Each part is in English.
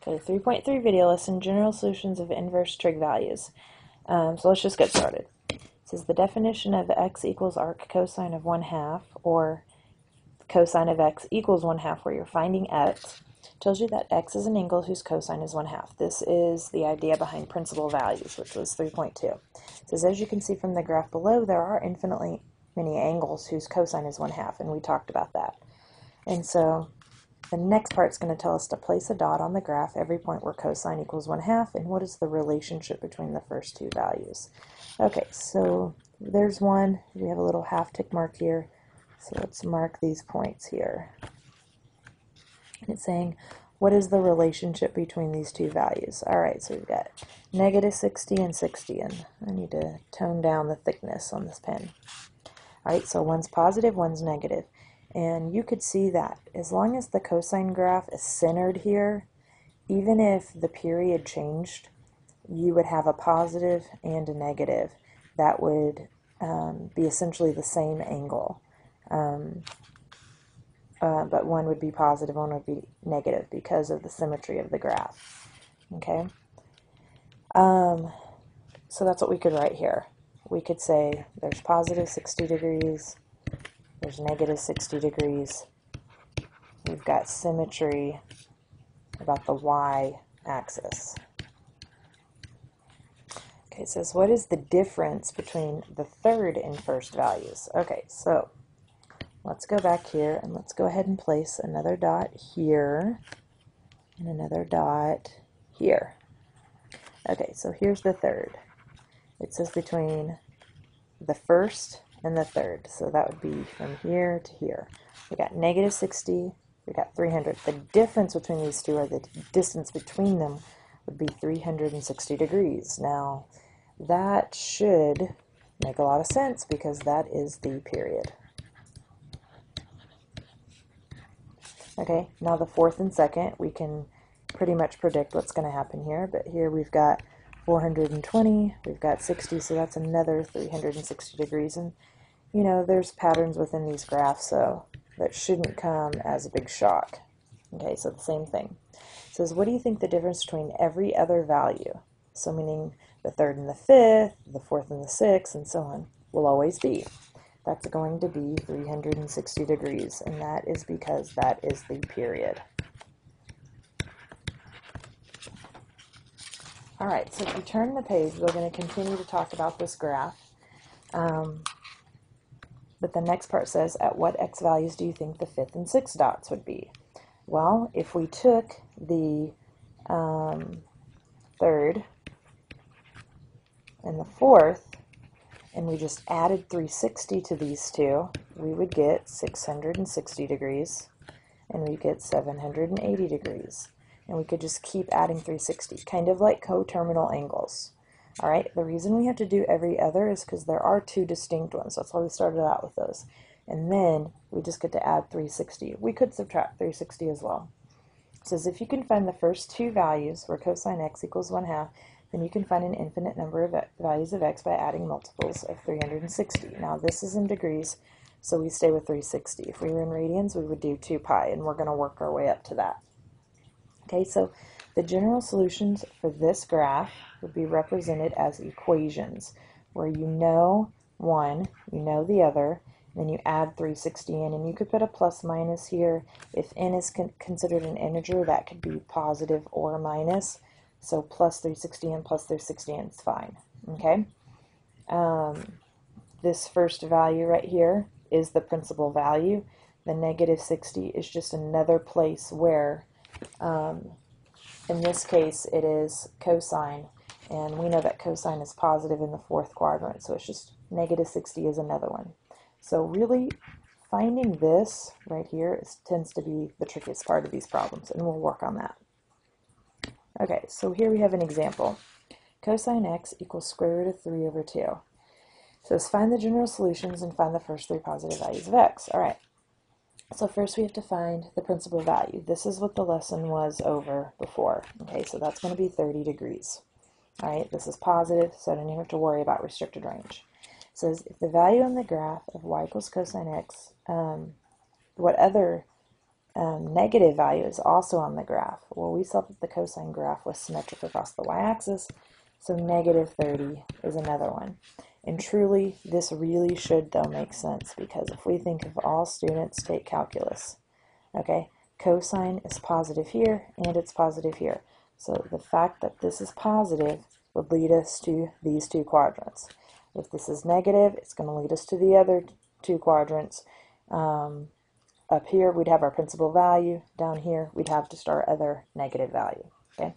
Okay, 3.3 video lesson, general solutions of inverse trig values. So let's just get started. It says the definition of x equals arc cosine of 1/2, or cosine of x equals 1/2, where you're finding x, tells you that x is an angle whose cosine is 1/2. This is the idea behind principal values, which was 3.2. It says, as you can see from the graph below, there are infinitely many angles whose cosine is 1/2, and we talked about that. And so the next part is going to tell us to place a dot on the graph every point where cosine equals 1/2, and what is the relationship between the first two values. Okay, so there's one. We have a little half tick mark here. So let's mark these points here. And it's saying, what is the relationship between these two values? All right, so we've got -60 and 60, and I need to tone down the thickness on this pen. All right, so one's positive, one's negative. And you could see that as long as the cosine graph is centered here, even if the period changed, you would have a positive and a negative. That would be essentially the same angle. But one would be positive, one would be negative because of the symmetry of the graph. Okay? So that's what we could write here. We could say there's positive 60 degrees, there's negative 60 degrees. We've got symmetry about the y-axis. Okay, it says, what is the difference between the third and first values? Okay, so let's go back here and let's go ahead and place another dot here and another dot here. Okay, so here's the third. It says between the first and the third. So that would be from here to here. We got -60, we got 300. The difference between these two, or the distance between them, would be 360 degrees. Now, that should make a lot of sense because that is the period. Okay, now the fourth and second, we can pretty much predict what's going to happen here, but here we've got 420, we've got 60, so that's another 360 degrees, and you know, there's patterns within these graphs, so that shouldn't come as a big shock. Okay, so the same thing. It says, what do you think the difference between every other value, so meaning the third and the fifth, the fourth and the sixth, and so on, will always be? That's going to be 360 degrees, and that is because that is the period. All right, so if you turn the page, we're going to continue to talk about this graph. But the next part says, at what x values do you think the fifth and sixth dots would be? Well, if we took the third and the fourth, and we just added 360 to these two, we would get 660 degrees, and we get 780 degrees. And we could just keep adding 360, kind of like coterminal angles. All right, the reason we have to do every other is because there are two distinct ones. That's why we started out with those. And then we just get to add 360. We could subtract 360 as well. It says if you can find the first two values where cosine x equals 1/2, then you can find an infinite number of values of x by adding multiples of 360. Now this is in degrees, so we stay with 360. If we were in radians, we would do 2 pi, and we're going to work our way up to that. Okay, so the general solutions for this graph would be represented as equations, where you know one, you know the other, then you add 360 in, and you could put a plus minus here. If n is considered an integer, that could be positive or minus, so plus 360 and plus 360 and is fine. Okay, this first value right here is the principal value. The -60 is just another place where in this case, it is cosine, and we know that cosine is positive in the fourth quadrant, so it's just -60 is another one. So really, finding this right here tends to be the trickiest part of these problems, and we'll work on that. Okay, so here we have an example. Cosine x equals square root of 3 over 2. So let's find the general solutions and find the first three positive values of x. All right. So first we have to find the principal value. This is what the lesson was over before. Okay, so that's going to be 30 degrees. All right, this is positive, so I don't even have to worry about restricted range. It says if the value on the graph of y equals cosine x, what other negative value is also on the graph. Well, we saw that the cosine graph was symmetric across the y-axis, so negative 30 is another one. And truly, this really should, though, make sense, because if we think of all students take calculus, okay, cosine is positive here, and it's positive here. So the fact that this is positive would lead us to these two quadrants. If this is negative, it's going to lead us to the other two quadrants. Up here, we'd have our principal value. Down here, we'd have just our other negative value, okay?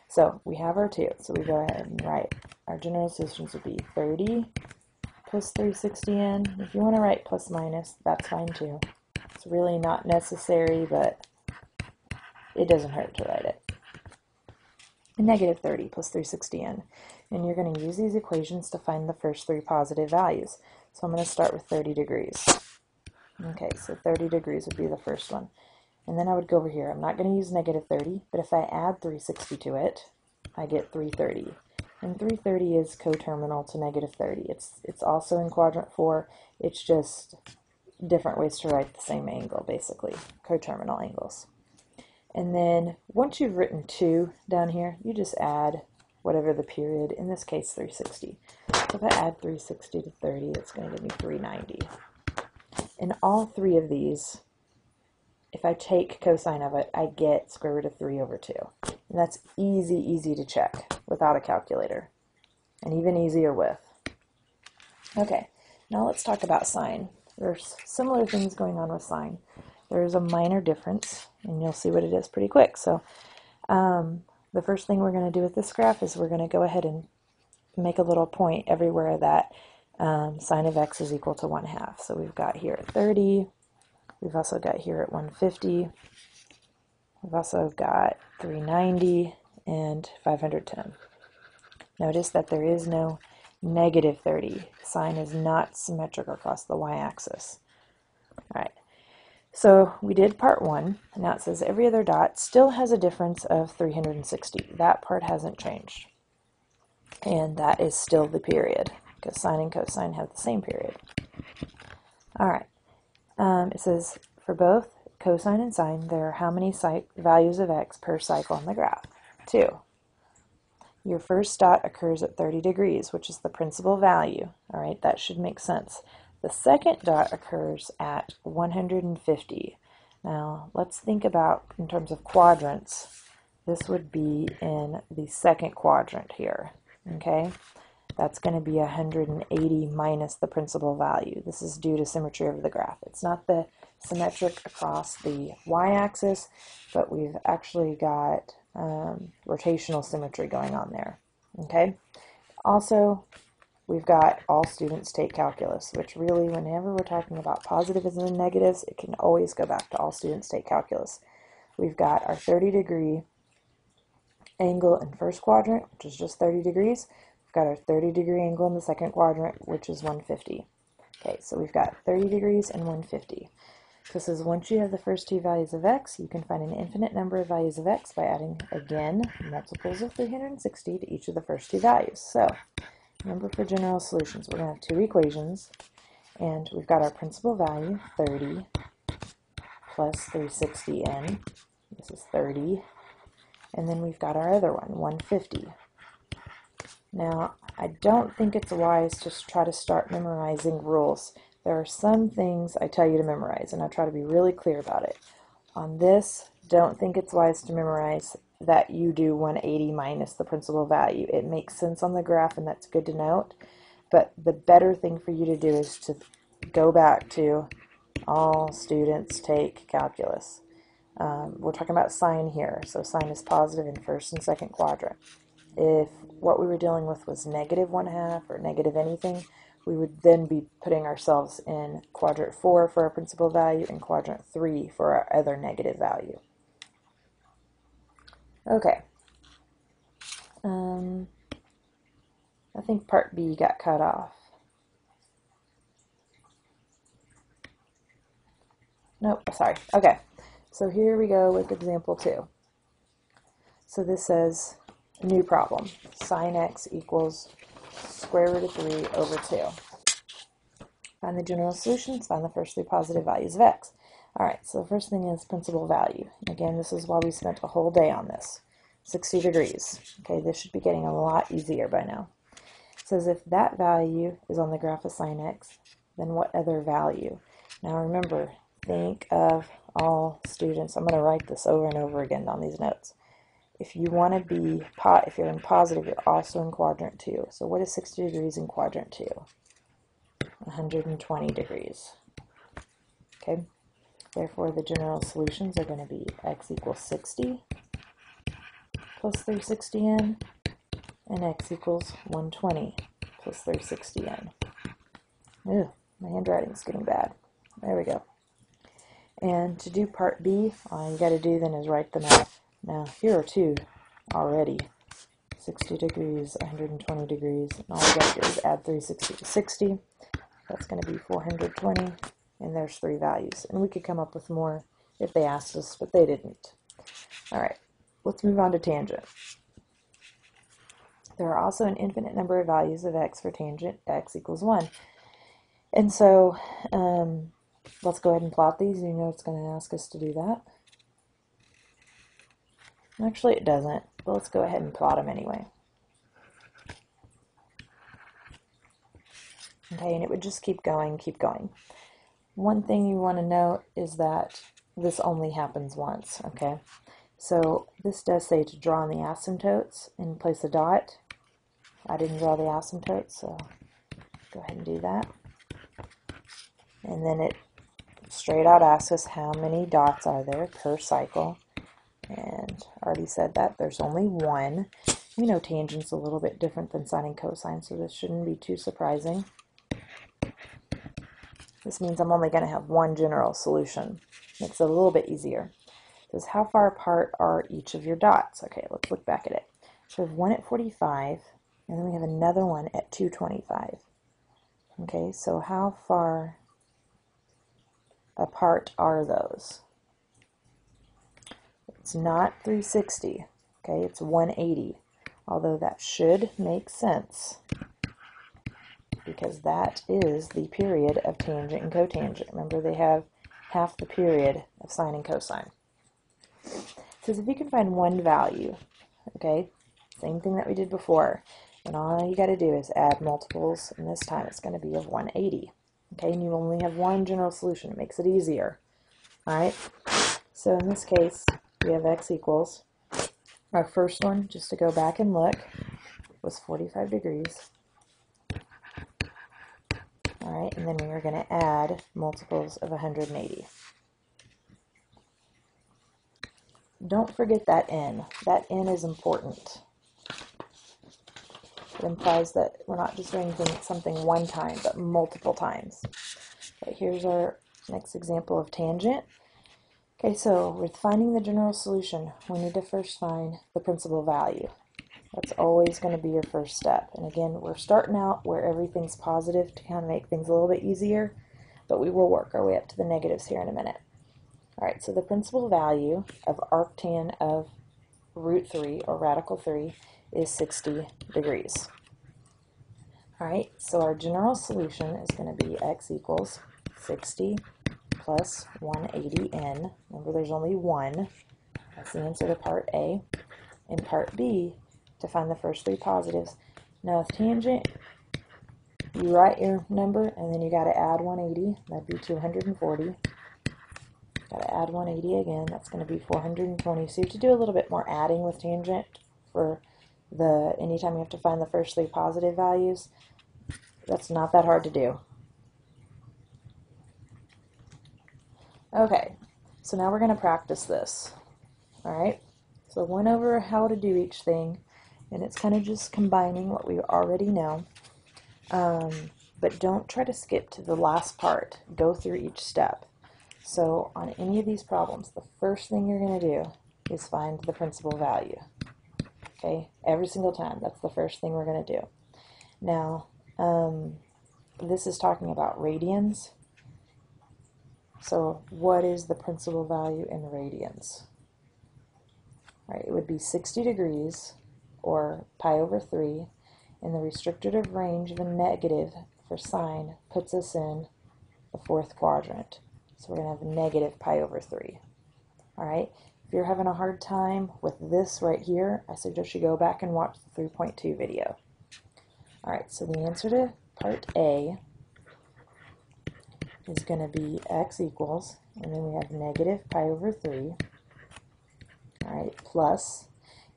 So we have our two. So we go ahead and write our general solutions would be 30 plus 360n. If you want to write plus minus, that's fine too. It's really not necessary, but it doesn't hurt to write it. And negative 30 plus 360n. And you're going to use these equations to find the first three positive values. So I'm going to start with 30 degrees. Okay, so 30 degrees would be the first one. And then I would go over here. I'm not going to use negative 30, but if I add 360 to it, I get 330. And 330 is coterminal to negative 30. It's also in quadrant 4. It's just different ways to write the same angle, basically, coterminal angles. And then once you've written 2 down here, you just add whatever the period, in this case 360. So if I add 360 to 30, it's going to give me 390. In all three of these, if I take cosine of it, I get square root of 3 over 2. And that's easy to check without a calculator. And even easier with. Okay, now let's talk about sine. There's similar things going on with sine. There's a minor difference, and you'll see what it is pretty quick. So the first thing we're going to do with this graph is we're going to go ahead and make a little point everywhere that sine of x is equal to 1/2. So we've got here at 30. We've also got here at 150. We've also got 390 and 510. Notice that there is no negative 30. Sine is not symmetric across the y-axis. All right. So we did part 1. Now it says every other dot still has a difference of 360. That part hasn't changed. And that is still the period, because sine and cosine have the same period. All right. It says for both cosine and sine, there are how many values of x per cycle on the graph? 2. Your first dot occurs at 30 degrees, which is the principal value. All right, that should make sense. The second dot occurs at 150. Now, let's think about in terms of quadrants. This would be in the second quadrant here, okay? That's going to be 180 minus the principal value. This is due to symmetry of the graph. It's not the symmetric across the y-axis, but we've actually got rotational symmetry going on there, okay? Also, we've got all students take calculus, which really, whenever we're talking about positives and negatives, it can always go back to all students take calculus. We've got our 30-degree angle in first quadrant, which is just 30 degrees. We've got our 30-degree angle in the second quadrant, which is 150. Okay, so we've got 30 degrees and 150. This is once you have the first two values of x, you can find an infinite number of values of x by adding, again, multiples of 360 to each of the first two values. So, remember for general solutions, we're going to have two equations, and we've got our principal value, 30, plus 360n. This is 30. And then we've got our other one, 150. Now, I don't think it's wise to try to start memorizing rules. There are some things I tell you to memorize, and I try to be really clear about it. On this, don't think it's wise to memorize that you do 180 minus the principal value. It makes sense on the graph, and that's good to note. But the better thing for you to do is to go back to all students take calculus. We're talking about sine here, so sine is positive in first and second quadrant. If what we were dealing with was negative 1/2 or negative anything, we would then be putting ourselves in quadrant 4 for our principal value and quadrant 3 for our other negative value. Okay. I think part B got cut off. Nope, sorry. Okay. So here we go with example 2. So this says, new problem. Sine x equals square root of 3 over 2. Find the general solutions, find the first three positive values of x. Alright, so the first thing is principal value. Again, this is why we spent a whole day on this. 60 degrees. Okay, this should be getting a lot easier by now. It says if that value is on the graph of sine x, then what other value? Now remember, think of all students. I'm going to write this over and over again on these notes. If you want to be, if you're in positive, you're also in quadrant 2. So what is 60 degrees in quadrant 2? 120 degrees. Okay, therefore the general solutions are going to be x equals 60 plus 360n, and x equals 120 plus 360n. Ew, my handwriting's getting bad. There we go. And to do part B, all you got to do then is write them out. Now, here are two already. 60 degrees, 120 degrees, and all you got to do is add 360 to 60. That's going to be 420, and there's three values. And we could come up with more if they asked us, but they didn't. All right, let's move on to tangent. There are also an infinite number of values of x for tangent x equals 1. And so, let's go ahead and plot these. You know it's going to ask us to do that. Actually, it doesn't, but let's go ahead and plot them anyway. Okay, and it would just keep going, keep going. One thing you want to note is that this only happens once, okay? So this does say to draw on the asymptotes and place a dot. I didn't draw the asymptotes, so go ahead and do that. And then it straight out asks us how many dots are there per cycle. And I already said that there's only one. You know tangent's a little bit different than sine and cosine, so this shouldn't be too surprising. This means I'm only going to have one general solution. Makes it a little bit easier. It says how far apart are each of your dots? Okay, let's look back at it. So we have one at 45, and then we have another one at 225. Okay, so how far apart are those? It's not 360, okay, it's 180, although that should make sense because that is the period of tangent and cotangent. Remember, they have half the period of sine and cosine. It says if you can find one value, okay, same thing that we did before, and all you got to do is add multiples, and this time it's going to be of 180. Okay, and you only have one general solution. It makes it easier. All right, so in this case, we have x equals, our first one, just to go back and look, was 45 degrees. All right, and then we are going to add multiples of 180. Don't forget that n. That n is important. It implies that we're not just doing something one time, but multiple times. Okay, here's our next example of tangent. Okay, so with finding the general solution, we need to first find the principal value. That's always going to be your first step. And again, we're starting out where everything's positive to kind of make things a little bit easier, but we will work our way up to the negatives here in a minute. All right, so the principal value of arctan of root 3, or radical 3, is 60 degrees. All right, so our general solution is going to be x equals 60 plus 180n. Remember, there's only one. That's the answer to part A. In part B, to find the first three positives. Now with tangent, you write your number, and then you got to add 180. That'd be 240. Got to add 180 again. That's going to be 420. So you have to do a little bit more adding with tangent for anytime you have to find the first three positive values. That's not that hard to do. Okay, so now we're going to practice this. All right, so I went over how to do each thing, and it's kind of just combining what we already know. But don't try to skip to the last part. Go through each step. So on any of these problems, the first thing you're going to do is find the principal value. Okay, every single time. That's the first thing we're going to do. Now, this is talking about radians. So what is the principal value in radians? All right, it would be 60 degrees, or pi over 3, and the restrictive range of a negative for sine puts us in the fourth quadrant. So we're going to have negative pi over 3. All right. If you're having a hard time with this right here, I suggest you go back and watch the 3.2 video. All right, so the answer to part A is going to be x equals, and then we have negative pi over 3, all right, plus,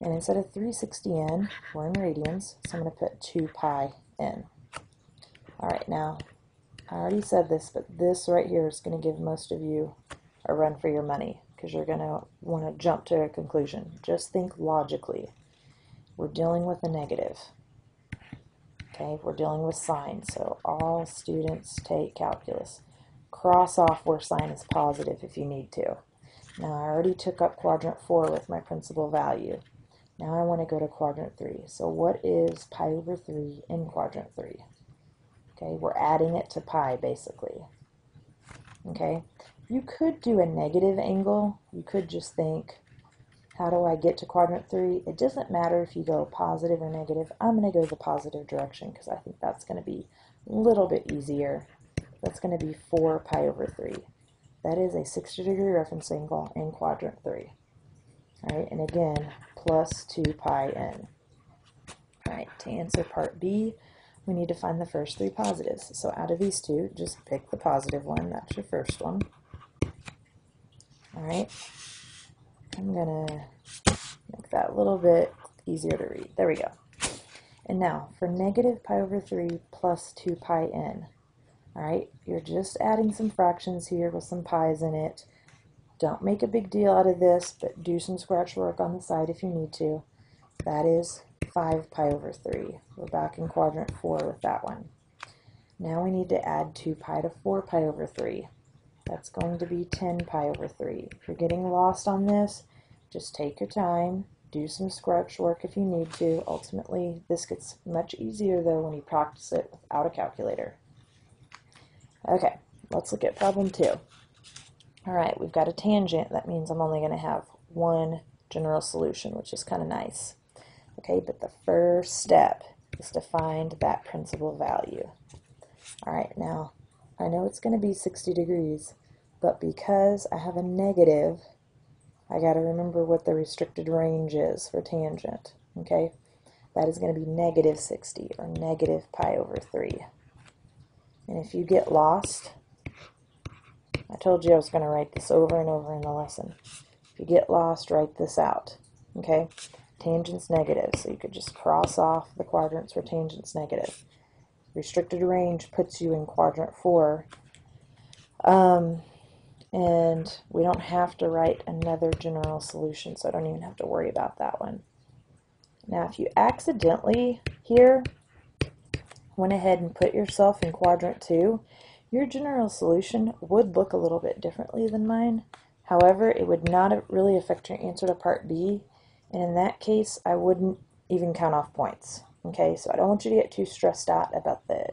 and instead of 360n, we're in radians, so I'm going to put 2 pi n. All right, now, I already said this, but this right here is going to give most of you a run for your money, because you're going to want to jump to a conclusion. Just think logically. We're dealing with a negative. Okay, we're dealing with signs, so all students take calculus. Cross off where sign is positive if you need to. Now I already took up quadrant 4 with my principal value. Now I want to go to quadrant 3. So what is pi over 3 in quadrant 3? Okay, we're adding it to pi basically. Okay, you could do a negative angle. You could just think, how do I get to quadrant 3? It doesn't matter if you go positive or negative. I'm going to go the positive direction because I think that's going to be a little bit easier. That's going to be 4 pi over 3. That is a 60-degree reference angle in quadrant 3. All right, and again, plus 2 pi n. All right, to answer part B, we need to find the first 3 positives. So out of these two, just pick the positive one. That's your first one. All right. I'm going to make that a little bit easier to read. There we go. And now, for negative pi over 3 plus 2 pi n, all right, you're just adding some fractions here with some pi's in it. Don't make a big deal out of this, but do some scratch work on the side if you need to. That is 5 pi over 3. We're back in quadrant 4 with that one. Now we need to add 2 pi to 4 pi over 3. That's going to be 10 pi over 3. If you're getting lost on this, just take your time, do some scratch work if you need to. Ultimately, this gets much easier though when you practice it without a calculator. Okay, let's look at problem 2. All right, we've got a tangent. That means I'm only going to have one general solution, which is kind of nice. Okay, but the first step is to find that principal value. All right, now, I know it's going to be 60 degrees, but because I have a negative, I got to remember what the restricted range is for tangent, okay? That is going to be negative 60, or negative pi over 3. And if you get lost, I told you I was going to write this over and over in the lesson. If you get lost, write this out, okay? Tangent's negative, so you could just cross off the quadrants where tangent's negative. Restricted range puts you in quadrant 4. And we don't have to write another general solution, so I don't even have to worry about that one. Now, if you accidentally here went ahead and put yourself in quadrant 2, your general solution would look a little bit differently than mine. However, it would not really affect your answer to part B, and in that case, I wouldn't even count off points. Okay, so I don't want you to get too stressed out about the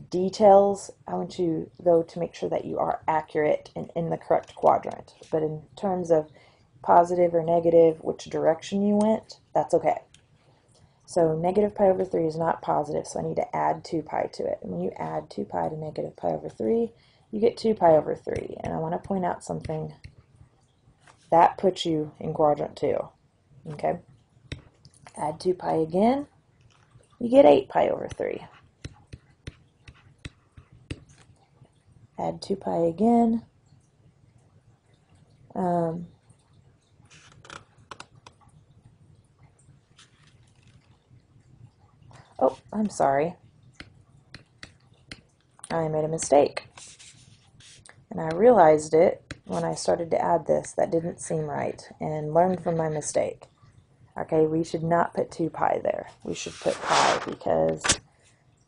details. I want you, though, to make sure that you are accurate and in the correct quadrant. But in terms of positive or negative, which direction you went, that's okay. So negative pi over 3 is not positive, so I need to add 2 pi to it. And when you add 2 pi to negative pi over 3, you get 2 pi over 3. And I want to point out something. That puts you in quadrant 2. Okay? Add 2 pi again, you get 8 pi over 3. Add 2 pi again. Oh, I'm sorry. I made a mistake. And I realized it when I started to add this. That didn't seem right, and learned from my mistake. Okay, we should not put 2 pi there. We should put pi because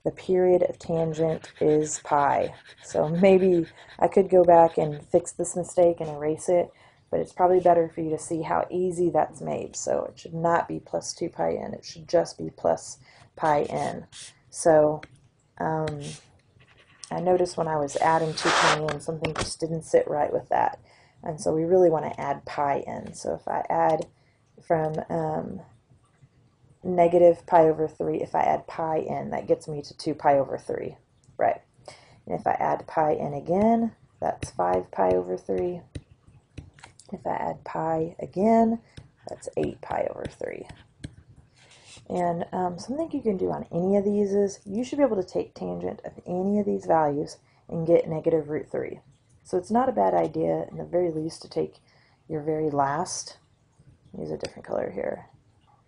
the period of tangent is pi. So maybe I could go back and fix this mistake and erase it, but it's probably better for you to see how easy that's made. So it should not be plus 2 pi n. It should just be plus pi n. So I noticed when I was adding 2 pi n, something just didn't sit right with that. And so we really want to add pi n. So if I add from negative pi over 3, if I add pi n, that gets me to 2 pi over 3. Right. And if I add pi n again, that's 5 pi over 3. If I add pi again, that's 8 pi over 3. And something you can do on any of these is you should be able to take tangent of any of these values and get negative root 3. So it's not a bad idea, in the very least, to take your very last, use a different color here,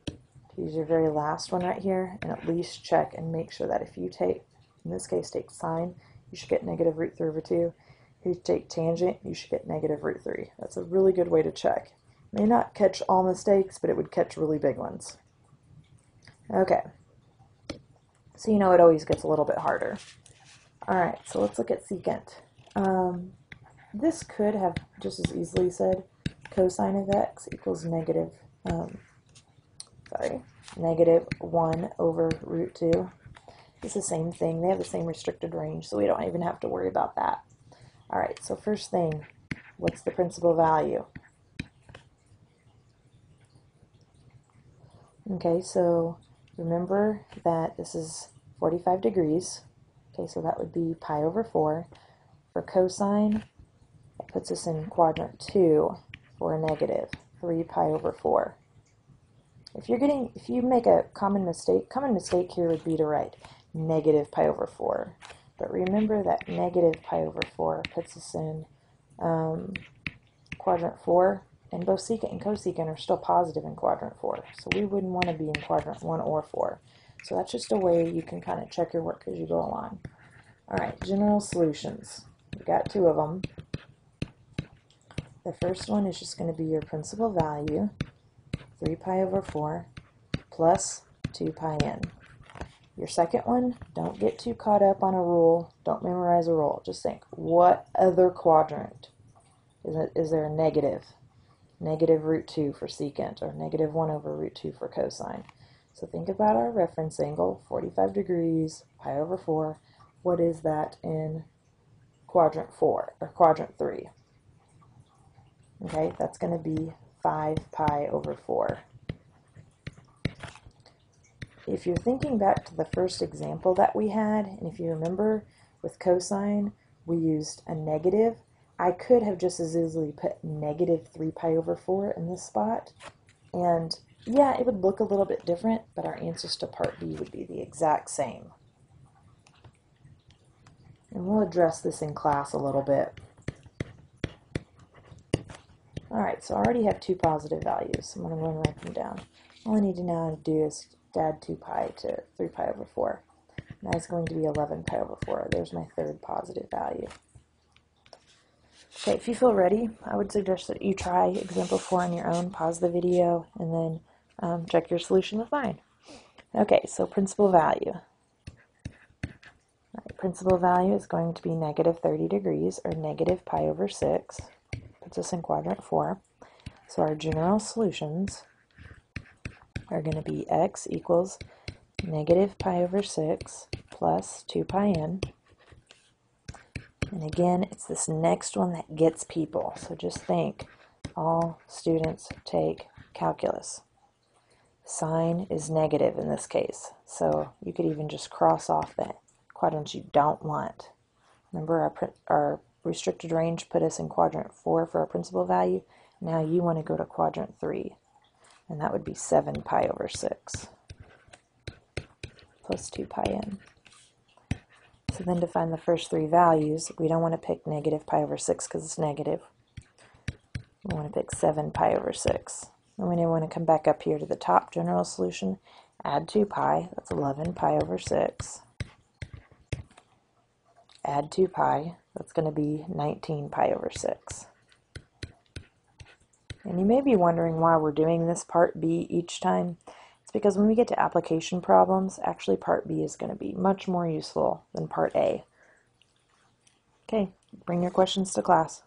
to use your very last one right here and at least check and make sure that if you take, in this case, take sine, you should get negative root 3 over 2. If you take tangent, you should get negative root 3. That's a really good way to check. It may not catch all mistakes, but it would catch really big ones. Okay, so you know it always gets a little bit harder. Alright, so let's look at secant. This could have just as easily said cosine of x equals negative 1 over root 2. It's the same thing. They have the same restricted range, so we don't even have to worry about that. Alright, so first thing, what's the principal value? Okay, so remember that this is 45 degrees. Okay, so that would be pi over 4. For cosine, that puts us in quadrant 2 for a negative 3 pi over 4. If you make a common mistake here would be to write negative pi over 4. But remember that negative pi over 4 puts us in quadrant 4, and both secant and cosecant are still positive in quadrant 4. So we wouldn't want to be in quadrant 1 or 4. So that's just a way you can kind of check your work as you go along. Alright, general solutions. We've got 2 of them. The first one is just going to be your principal value, 3 pi over 4, plus 2 pi n. Your second one, don't get too caught up on a rule. Don't memorize a rule. Just think, what other quadrant? Is there a negative? Negative root 2 for secant, or negative 1 over root 2 for cosine. So think about our reference angle, 45 degrees, pi over 4. What is that in quadrant 4, or quadrant 3? Okay, that's going to be 5 pi over 4. If you're thinking back to the first example that we had, and if you remember with cosine, we used a negative, I could have just as easily put negative 3 pi over 4 in this spot, and yeah, it would look a little bit different, but our answers to part B would be the exact same. And we'll address this in class a little bit. Alright, so I already have 2 positive values. I'm going to go and write them down. All I need to now do is add 2 pi to 3 pi over 4. And that's going to be 11 pi over 4. There's my third positive value. Okay, if you feel ready, I would suggest that you try example 4 on your own, pause the video, and then check your solution with mine. Okay, so principal value. Right, principal value is going to be negative 30 degrees, or negative pi over 6. Puts us in quadrant 4. So our general solutions are going to be x equals negative pi over 6 plus 2 pi n. And again, it's this next one that gets people. So just think, all students take calculus. Sine is negative in this case. So you could even just cross off the quadrants you don't want. Remember our restricted range put us in quadrant 4 for our principal value. Now you want to go to quadrant 3. And that would be 7 pi over 6 plus 2 pi n. So then to find the first 3 values, we don't want to pick negative pi over 6 because it's negative. We want to pick 7 pi over 6. And we want to come back up here to the top general solution, add 2 pi, that's 11 pi over 6. Add 2 pi, that's going to be 19 pi over 6. And you may be wondering why we're doing this part B each time. It's because when we get to application problems, actually part B is going to be much more useful than part A. Okay, bring your questions to class.